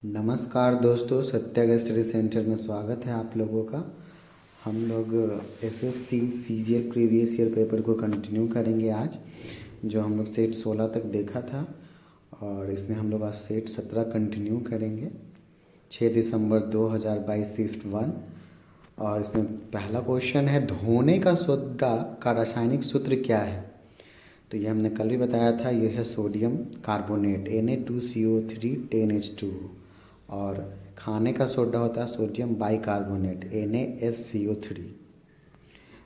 नमस्कार दोस्तों, सत्याग्रह study centre में स्वागत है आप लोगों का। हम लोग SSC CGL previous year paper को कंटिन्यू करेंगे आज, जो हम लोग सेट 16 तक देखा था और इसमें हम लोग आज सेट 17 कंटिन्यू करेंगे। 6 दिसंबर 2022 शिफ्ट 1। और इसमें पहला क्वेश्चन है, धोने का सोडा का रासायनिक सूत्र क्या है? तो ये हमने कल भी बताया था, ये है सोडियम कार्बोनेट Na2CO3 10H2। और खाने का सोडा होता है सोडियम बाइकार्बोनेट NaSCO3।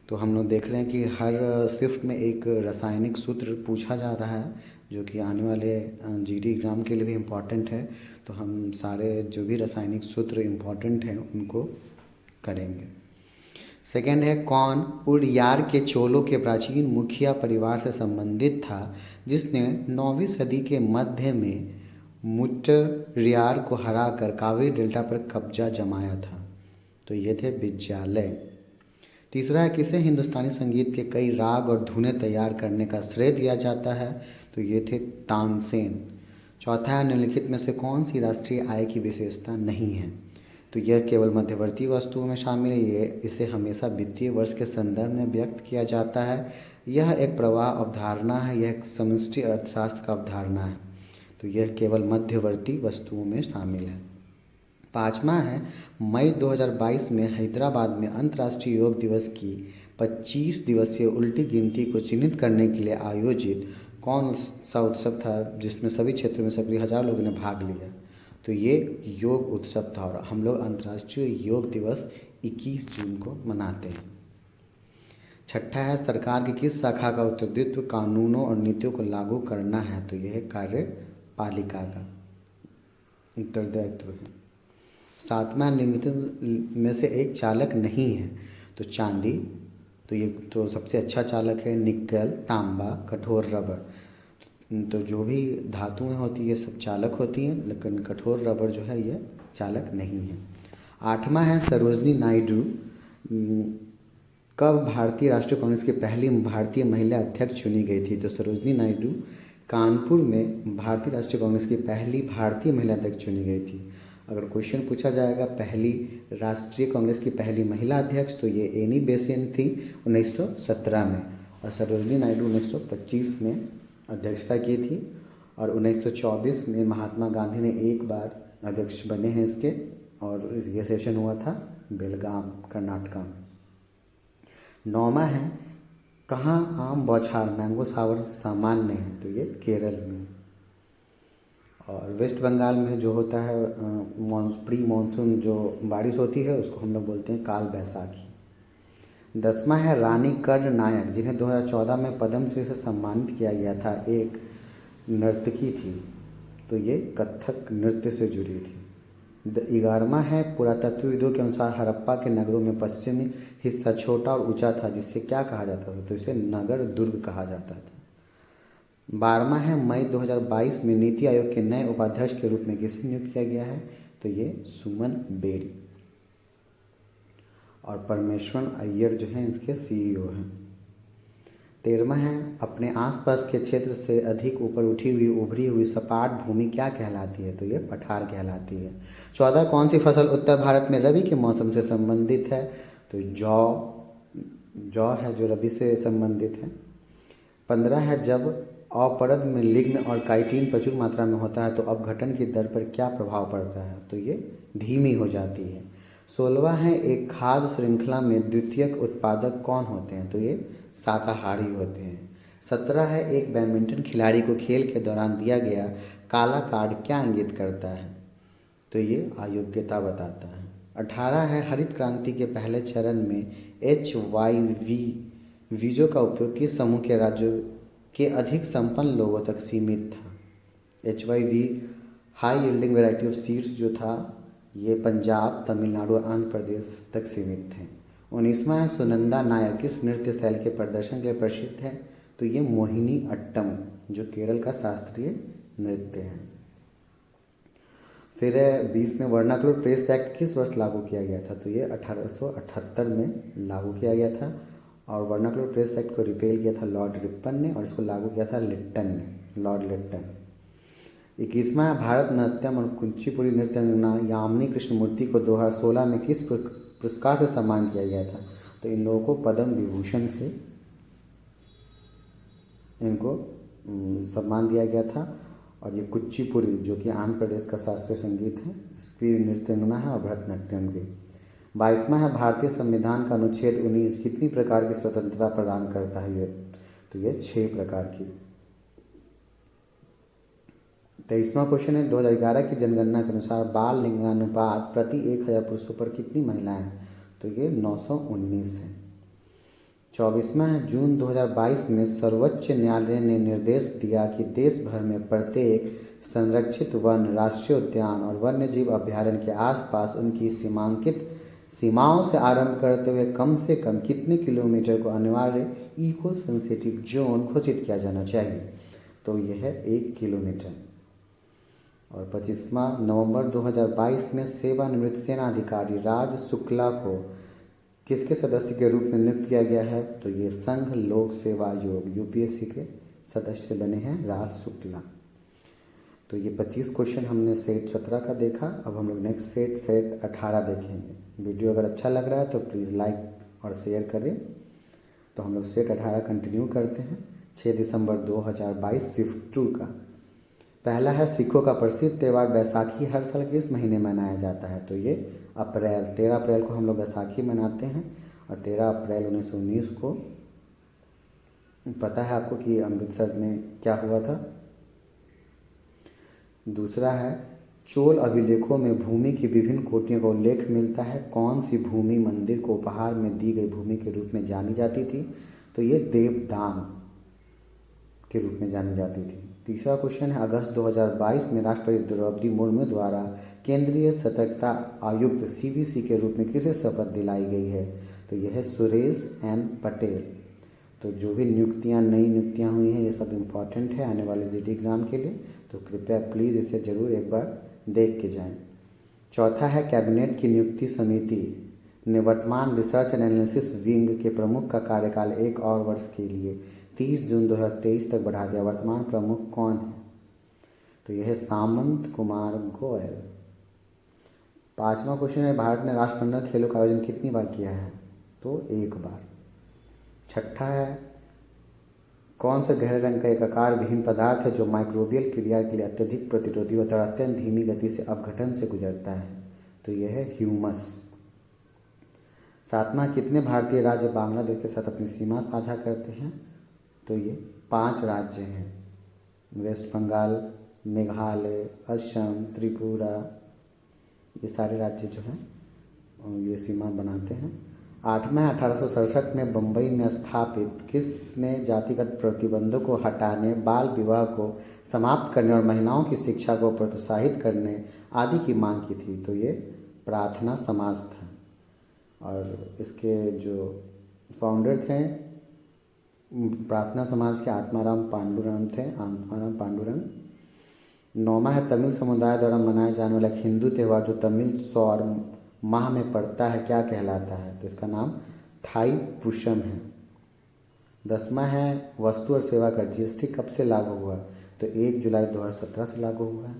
तो हम लोग देख रहे हैं कि हर शिफ्ट में एक रासायनिक सूत्र पूछा जा रहा है, जो कि आने वाले जीडी एग्ज़ाम के लिए भी इम्पॉर्टेंट है। तो हम सारे जो भी रासायनिक सूत्र इम्पॉर्टेंट हैं उनको करेंगे। सेकेंड है, कौन उड़ियार के चोलों के प्राचीन मुखिया परिवार से संबंधित था, जिसने 9वीं सदी के मध्य में मुट्टरियार को हराकर कावेरी डेल्टा पर कब्जा जमाया था? तो ये थे विद्यालय। तीसरा है, किसे हिंदुस्तानी संगीत के कई राग और धुनें तैयार करने का श्रेय दिया जाता है? तो ये थे तानसेन। चौथा है, निम्नलिखित में से कौन सी राष्ट्रीय आय की विशेषता नहीं है? तो यह केवल मध्यवर्ती वस्तुओं में शामिल है। ये इसे हमेशा वित्तीय वर्ष के संदर्भ में व्यक्त किया जाता है। यह एक प्रवाह अवधारणा है, यह एक समष्टि अर्थशास्त्र का अवधारणा है। तो यह केवल मध्यवर्ती वस्तुओं में शामिल है। पाँचवा है, मई 2022 में हैदराबाद में अंतर्राष्ट्रीय योग दिवस की 25 दिवसीय उल्टी गिनती को चिन्हित करने के लिए आयोजित कौन सा उत्सव था, जिसमें सभी क्षेत्रों में सक्रिय 1000 लोगों ने भाग लिया? तो ये योग उत्सव था और हम लोग अंतर्राष्ट्रीय योग दिवस 21 जून को मनाते हैं। छठा है, सरकार की किस शाखा का उत्तरदायित्व कानूनों और नीतियों को लागू करना है? तो यह है कार्यपालिका का उत्तरदायित्व है। सातवां, निम्नलिखित में से एक चालक नहीं है? तो चांदी, तो ये तो सबसे अच्छा चालक है। निकल, तांबा, कठोर रबर। तो जो भी धातुएं होती है ये सब चालक होती हैं, लेकिन कठोर रबर जो है ये चालक नहीं है। आठवां है, सरोजनी नायडू कब भारतीय राष्ट्रीय कांग्रेस की पहली भारतीय महिला अध्यक्ष चुनी गई थी? तो सरोजनी नायडू कानपुर में भारतीय राष्ट्रीय कांग्रेस की पहली भारतीय महिला अध्यक्ष चुनी गई थी। अगर क्वेश्चन पूछा जाएगा पहली राष्ट्रीय कांग्रेस की पहली महिला अध्यक्ष, तो ये एनी बेसेंट थी 1917 में, और सरोजनी नायडू 1925 में अध्यक्षता की थी। और 1924 में महात्मा गांधी ने एक बार अध्यक्ष बने हैं इसके, और ये सेशन हुआ था बेलगाम कर्नाटका में। नौवां है, कहाँ आम बौछार मैंगो शावर सामान्य है? तो ये केरल में। और वेस्ट बंगाल में जो होता है प्री मानसून जो बारिश होती है उसको हम लोग बोलते हैं काल बैसाखी। 10वां है, रानी कर्ण नायक जिन्हें 2014 में पद्मश्री से सम्मानित किया गया था, एक नर्तकी थी। तो ये कथक नृत्य से जुड़ी थी। 11वां है, पुरातत्वविदों के अनुसार हड़प्पा के नगरों में पश्चिमी हिस्सा छोटा और ऊंचा था, जिससे क्या कहा जाता था? तो इसे नगर दुर्ग कहा जाता था। 12वां है, मई 2022 में नीति आयोग के नए उपाध्यक्ष के रूप में किसे नियुक्त किया गया है? तो ये सुमन बेरी। और परमेश्वरन अय्यर जो हैं इसके CEO हैं। 13वां है, अपने आसपास के क्षेत्र से अधिक ऊपर उठी हुई उभरी हुई सपाट भूमि क्या कहलाती है? तो ये पठार कहलाती है। 14, कौन सी फसल उत्तर भारत में रबी के मौसम से संबंधित है? तो जौ है जो रबी से संबंधित है। 15 है, जब अपरद में लिग्न और काइटिन प्रचुर मात्रा में होता है तो अपघटन की दर पर क्या प्रभाव पड़ता है? तो ये धीमी हो जाती है। 16वां है, एक खाद्य श्रृंखला में द्वितीयक उत्पादक कौन होते हैं? तो ये शाकाहारी होते हैं। 17 है, एक बैडमिंटन खिलाड़ी को खेल के दौरान दिया गया काला कार्ड क्या इंगित करता है? तो ये अयोग्यता बताता है। 18 है, हरित क्रांति के पहले चरण में HYV वीजों का उपयोग किस समूह के राज्यों के अधिक संपन्न लोगों तक सीमित था? HYV high yielding variety of seeds जो था ये पंजाब, तमिलनाडु और आंध्र प्रदेश तक सीमित थे। 19वां है, सुनंदा नायर किस नृत्य शैली के प्रदर्शन के लिए प्रसिद्ध है? तो ये मोहिनी अट्टम जो केरल का शास्त्रीय नृत्य है। फिर 20 में, वर्नाकुलर प्रेस एक्ट किस वर्ष लागू किया गया था? तो ये 1878 में लागू किया गया था। और वर्नाकुलर प्रेस एक्ट को रिपेल किया था लॉर्ड रिपन ने, और इसको लागू किया था लिट्टन ने, लॉर्ड लिट्टन। 21वां है भारत नाट्यम और कुचिपुड़ी नृत्यांगना यामिनी कृष्णमूर्ति को 2016 में किस पुरस्कार से सम्मानित किया गया था? तो इन लोगों को पद्म विभूषण से इनको सम्मान दिया गया था। और ये कुचिपुड़ी जो कि आंध्र प्रदेश का शास्त्रीय संगीत है, इसकी नृत्यांगना है और भरतनाट्यम की। 22वां है भारतीय संविधान का अनुच्छेद 19 कितनी प्रकार की स्वतंत्रता प्रदान करता है? ये तो ये 6 प्रकार की। 23वां क्वेश्चन है 2011 की जनगणना के अनुसार बाल लिंगानुपात प्रति 1000 पुरुषों पर कितनी महिलाएं हैं? तो ये 919 है। 24वां है जून 2022 में सर्वोच्च न्यायालय ने निर्देश दिया कि देश भर में प्रत्येक संरक्षित वन, राष्ट्रीय उद्यान और वन्यजीव अभयारण्य के आसपास उनकी सीमांकित सीमाओं से आरंभ करते हुए कम से कम कितने किलोमीटर को अनिवार्य इको सेंसिटिव जोन घोषित किया जाना चाहिए? तो यह है 1 किलोमीटर। और 25वां नवंबर 2022 में सेवानिवृत्त सेना अधिकारी राज शुक्ला को किसके सदस्य के रूप में नियुक्त किया गया है? तो ये संघ लोक सेवा आयोग यूपीएससी के सदस्य बने हैं राज शुक्ला। तो ये 25 क्वेश्चन हमने सेट 17 का देखा। अब हम लोग नेक्स्ट सेट 18 देखेंगे। वीडियो अगर अच्छा लग रहा है तो प्लीज़ लाइक और शेयर करें। तो हम लोग सेट 18 कंटिन्यू करते हैं। 6 दिसंबर 2022 शिफ्ट 2 का पहला है सिखों का प्रसिद्ध त्यौहार बैसाखी हर साल किस महीने मनाया जाता है? तो ये अप्रैल 13 अप्रैल को हम लोग बैसाखी मनाते हैं। और 13 अप्रैल 1919 को पता है आपको कि अमृतसर में क्या हुआ था। दूसरा है चोल अभिलेखों में भूमि की विभिन्न कोटियों का उल्लेख मिलता है। कौन सी भूमि मंदिर को उपहार में दी गई भूमि के रूप में जानी जाती थी? तो ये देवदान के रूप में जानी जाती थी। तीसरा क्वेश्चन है अगस्त 2022 में राष्ट्रपति द्रौपदी मुर्मू द्वारा केंद्रीय सतर्कता आयुक्त सीबीसी के रूप में किसे शपथ दिलाई गई है? तो यह है सुरेश एन पटेल। तो जो भी नियुक्तियां नई नियुक्तियां हुई हैं ये सब इम्पॉर्टेंट है आने वाले जीडी एग्ज़ाम के लिए, तो कृपया प्लीज़ इसे ज़रूर एक बार देख के जाएं। चौथा है कैबिनेट की नियुक्ति समिति ने वर्तमान रिसर्च एंड एनालिसिस विंग के प्रमुख का कार्यकाल 1 और वर्ष के लिए 30 जून 2023 तक बढ़ा दिया। वर्तमान प्रमुख कौन है? तो यह है सामंत कुमार गोयल। 5वां क्वेश्चन है भारत ने राष्ट्रमंडल खेलों का आयोजन कितनी बार किया है? तो 1 बार। 6ठा है कौन से गहरे रंग का एक आकार विहीन पदार्थ है जो माइक्रोबियल क्रिया के लिए अत्यधिक प्रतिरोधी होता है और अत्यंत धीमी गति से अपघटन से गुजरता है? तो यह है ह्यूमस। 7वां कितने भारतीय राज्य बांग्लादेश के साथ अपनी सीमा साझा करते हैं? तो ये 5 राज्य हैं, वेस्ट बंगाल, मेघालय, असम, त्रिपुरा, ये सारे राज्य जो हैं ये सीमा बनाते हैं। 8वां 1867 में बम्बई में स्थापित किसने जातिगत प्रतिबंधों को हटाने, बाल विवाह को समाप्त करने और महिलाओं की शिक्षा को प्रोत्साहित करने आदि की मांग की थी? तो ये प्रार्थना समाज था। और इसके जो फाउंडर थे प्रार्थना समाज के आत्माराम पांडुरंग थे, आत्माराम पांडुरंग। 9वां है तमिल समुदाय द्वारा मनाया जाने वाला हिंदू त्यौहार जो तमिल सौर माह में पड़ता है क्या कहलाता है? तो इसका नाम थाई पुषम है। 10वां है वस्तु और सेवा कर जीएसटी कब से लागू हुआ? तो 1 जुलाई 2017 से लागू हुआ है।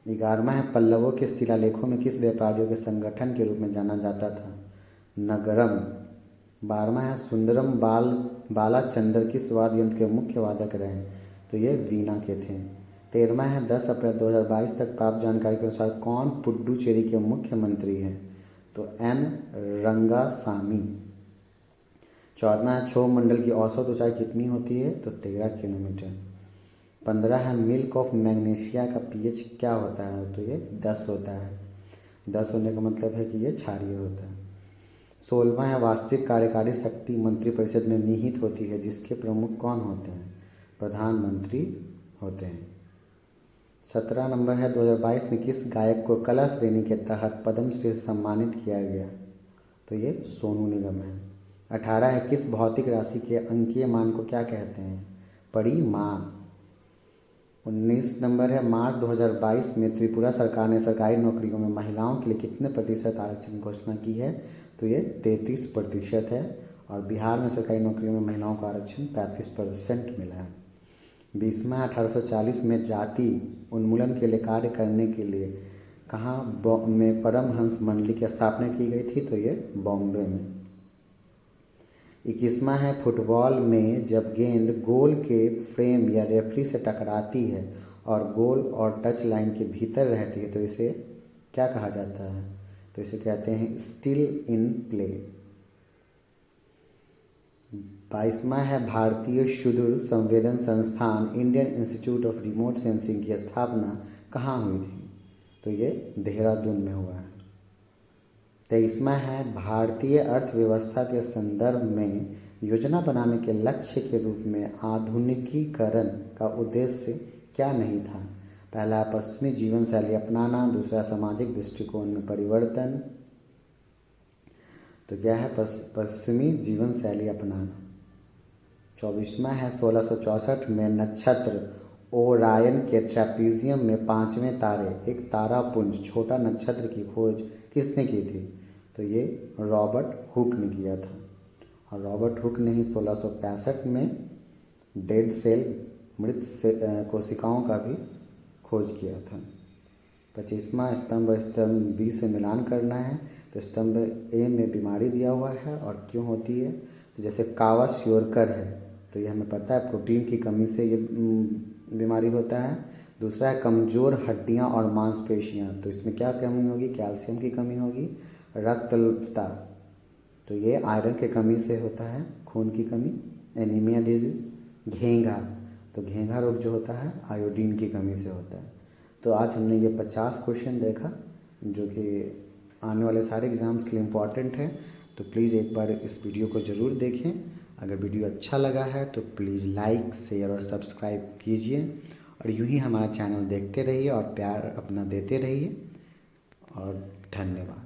11वां है पल्लवों के शिलालेखों में किस व्यापारियों के संगठन के रूप में जाना जाता था? नगरम। 12वां है सुंदरम बालाचंदर किस वाद्य यंत्र के मुख्य वादक रहे? तो ये वीणा के थे। 13वां है 10 अप्रैल 2022 तक प्राप्त जानकारी के अनुसार कौन पुडुचेरी के मुख्यमंत्री हैं? तो एन रंगासामी। 14वां है क्षोभ मंडल की औसत ऊंचाई कितनी होती है? तो 13 किलोमीटर। 15 है मिल्क ऑफ मैग्नीशिया का पीएच क्या होता है? तो ये 10 होता है। 10 होने का मतलब है कि ये क्षारीय होता है। 16वां है वास्तविक कार्यकारी शक्ति मंत्रिपरिषद में निहित होती है जिसके प्रमुख कौन होते हैं? प्रधानमंत्री होते हैं। 17 नंबर है 2022 में किस गायक को कला श्रेणी के तहत पद्मश्री से सम्मानित किया गया? तो ये सोनू निगम है। 18 है किस भौतिक राशि के अंकीय मान को क्या कहते हैं? परिमाण। 19 नंबर है मार्च 2022 में त्रिपुरा सरकार ने सरकारी नौकरियों में महिलाओं के लिए कितने प्रतिशत आरक्षण की घोषणा की है? तो ये 33% है। और बिहार में सरकारी नौकरियों में महिलाओं को आरक्षण 35% मिला है। 20वां 1840 में जाति उन्मूलन के लिए कार्य करने के लिए कहाँ में परमहंस मंडली की स्थापना की गई थी, तो ये बॉम्बे में। 21वां है फुटबॉल में जब गेंद गोल के फ्रेम या रेफरी से टकराती है और गोल और टच लाइन के भीतर रहती है तो इसे क्या कहा जाता है, तो इसे कहते हैं स्टिल इन प्ले। 22वां है भारतीय सुदूर संवेदन संस्थान Indian institute of remote sensing की स्थापना कहाँ हुई थी, तो ये देहरादून में हुआ है। 23वां है भारतीय अर्थव्यवस्था के संदर्भ में योजना बनाने के लक्ष्य के रूप में आधुनिकीकरण का उद्देश्य क्या नहीं था। पहला पश्चिमी जीवन शैली अपनाना, दूसरा सामाजिक दृष्टिकोण में परिवर्तन, तो क्या है पश्चिमी जीवन शैली अपनाना। 24वां है 1664 में नक्षत्र ओरायन के ट्रेपीजियम में 5वें तारे एक तारापुंज छोटा नक्षत्र की खोज किसने की थी, तो ये रॉबर्ट हुक ने किया था। और रॉबर्ट हुक ने ही 1665 में डेड सेल मृत कोशिकाओं का भी खोज किया था। 25वां स्तंभ बी से मिलान करना है, तो स्तंभ ए में बीमारी दिया हुआ है और क्यों होती है, तो जैसे कावास्योरकर है तो ये हमें पता है प्रोटीन की कमी से ये बीमारी होता है। दूसरा है कमज़ोर हड्डियां और मांसपेशियां, तो इसमें क्या कमी होगी, कैल्शियम की कमी होगी। रक्तअल्पता, तो ये आयरन की कमी से होता है, खून की कमी, एनीमिया डिजीज़। घेंघा, तो घेंघा रोग जो होता है आयोडीन की कमी से होता है। तो आज हमने ये 50 क्वेश्चन देखा जो कि आने वाले सारे एग्ज़ाम्स के लिए इम्पॉर्टेंट है। तो प्लीज़ एक बार इस वीडियो को ज़रूर देखें। अगर वीडियो अच्छा लगा है तो प्लीज़ लाइक शेयर और सब्सक्राइब कीजिए और यूँ ही हमारा चैनल देखते रहिए और प्यार अपना देते रहिए और धन्यवाद।